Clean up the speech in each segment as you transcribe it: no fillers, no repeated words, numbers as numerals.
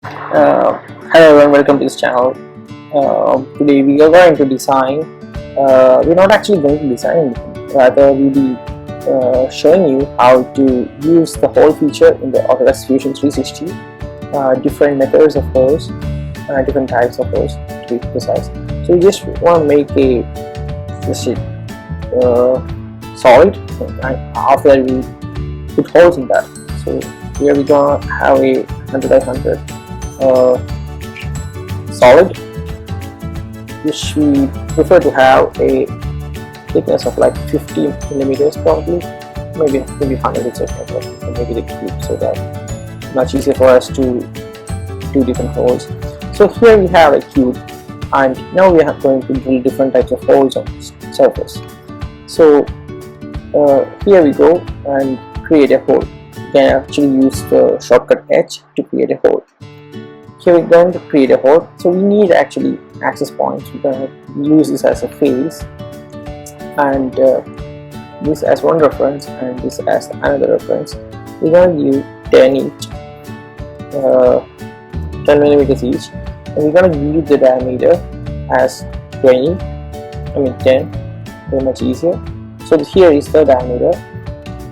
Hello everyone, welcome to this channel. Today we are going to design. We're not actually going to design anything, rather we'll be showing you how to use the whole feature in the Autodesk Fusion 360. Different methods of holes, different types of holes to be precise. So we just want to make a solid, and after that we put holes in that. So here we're gonna have a 100 by 100 solid, which we prefer to have a thickness of like 50 millimeters probably, maybe 100 etc. Maybe the cube, so that much easier for us to do different holes. So here we have a cube, and now we are going to drill different types of holes on this surface. So here we go and create a hole. You can actually use the shortcut H to create a hole. Here we're going to create a hole, so we need actually access points. We're going to use this as a face, and this as one reference and this as another reference. We're going to give 10 each, 10 millimeters each, and we're going to give the diameter as 10, very much easier. So here is the diameter,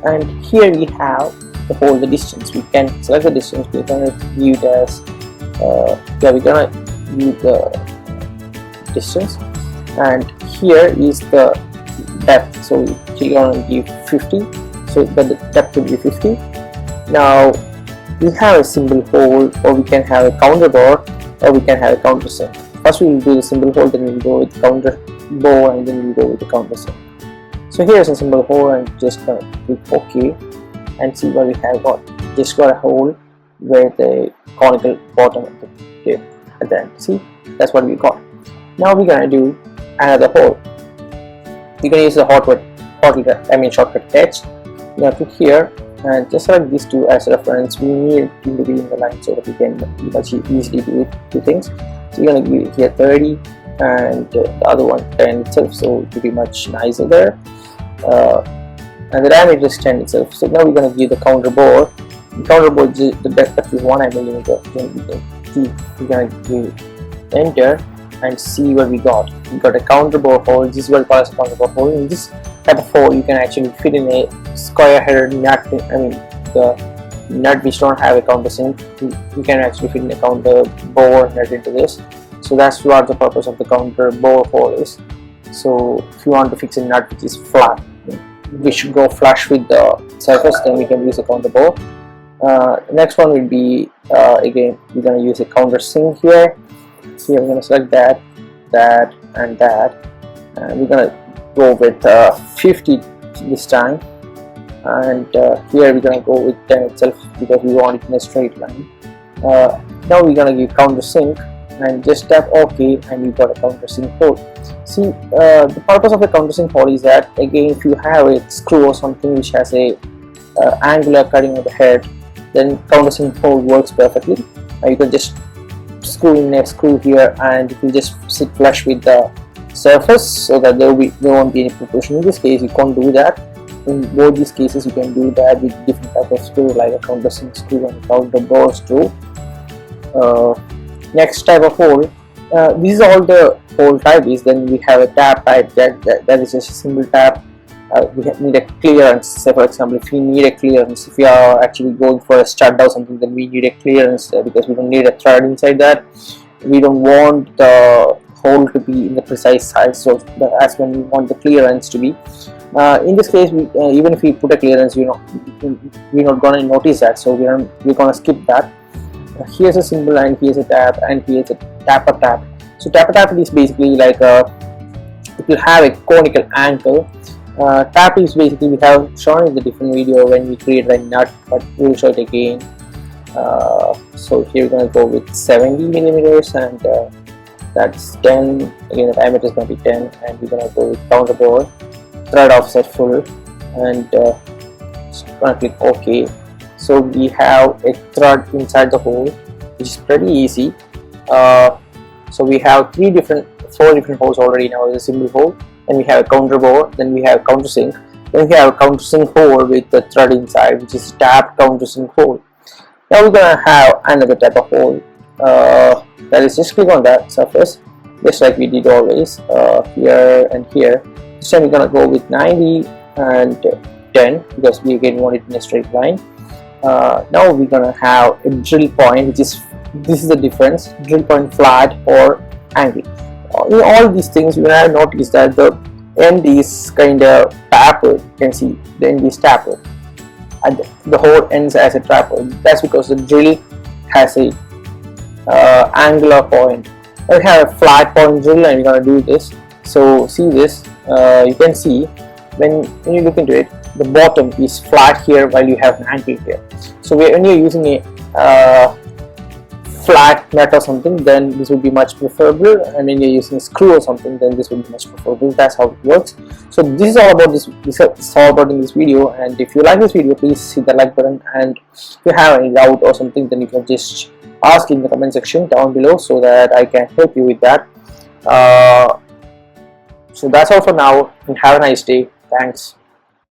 and here we have the hole, the distance. We can select the distance. We're going to view it as we're gonna use the distance, and here is the depth. So we're gonna give 50, so the depth will be 50. Now we have a simple hole, or we can have a counter bore, or we can have a countersink. First we will do the simple hole, then we'll go with counter bore, and then we'll go with the countersink. So here's a simple hole, and just gonna click OK and see what we have got. Just got a hole with a conical bottom of the tip at the end. See, that's what we got. Now we're gonna do another hole. We're gonna use the shortcut H. We're gonna click here and just select these two as reference. We need it to be in the line so that we can easily do two things. So we're gonna give it here 30 and the other one 10 itself, so it will be much nicer there. And the diameter is 10 itself. So now we're gonna give the counter bore. Counter bore, the depth is 1 millimeter. Then we're gonna give enter and see what we got. We got a counter bore hole. This is what calls a counter bore hole. In this type of hole, you can actually fit in a square-headed nut. The nut which don't have a countersink. You can actually fit in a counter bore nut into this. So that's what the purpose of the counter bore hole is. So if you want to fix a nut which is flat, we should go flush with the surface, then we can use a counter bore. Next one will be again we're going to use a countersink here. Here we're going to select that, and that, and we're going to go with 50 this time, and here we're going to go with 10 itself because we want it in a straight line. Now we're going to give countersink and just tap OK, and we got a countersink hole. See, the purpose of the countersink hole is that again if you have a screw or something which has a angular cutting of the head, then countersink hole works perfectly. You can just screw in a screw here, and it will just sit flush with the surface, so that there won't be any protrusion. In this case, you can't do that. In both these cases, you can do that with different type of screw, like a countersink screw and counter bore screw. Next type of hole. This is all the hole type is. Then we have a tap type. That is just a simple tap. We need a clearance. Say for example, if we need a clearance, if we are actually going for a stud or something, then we need a clearance because we don't need a thread inside that. We don't want the hole to be in the precise size, so that's when we want the clearance to be. In this case, even if we put a clearance, we're not going to notice that, so we're going to skip that. Here's a symbol, and here's a tap, and here's a tapper tap. So tapper tap is basically like it will have a conical angle. Tap is basically, we have shown in the different video when we create a nut, but we'll show it again. So here we're going to go with 70 millimeters, and that's 10. Again, the diameter is going to be 10, and we're going to go with counter bore, thread offset full, and just going to click OK. So we have a thread inside the hole, which is pretty easy. So we have 4 different holes already now. Is a simple hole. Then we have a counter bore, then we have countersink, then we have a countersink hole with the thread inside, which is tap countersink hole. Now we're gonna have another type of hole. that is, just click on that surface just like we did always, here and here. This time we're gonna go with 90 and 10 because we again want it in a straight line. Now we're gonna have a drill point, which is, this is the difference, drill point flat or angle. In all these things you have noticed that the end is kind of tapered. You can see the end is tapered and the whole ends as a tapered. That's because the drill has a angular point. We have a flat point drill and we're gonna do this. So see this, you can see when you look into it, the bottom is flat here while you have an angle here. So when you're using a flat nut or something, then this would be much preferable, and when you're using a screw or something, then this would be much preferable. That's how it works. So this is all about this is all about in this video, and if you like this video, please hit the like button, and if you have any doubt or something, then you can just ask in the comment section down below so that I can help you with that. So that's all for now, and have a nice day. Thanks.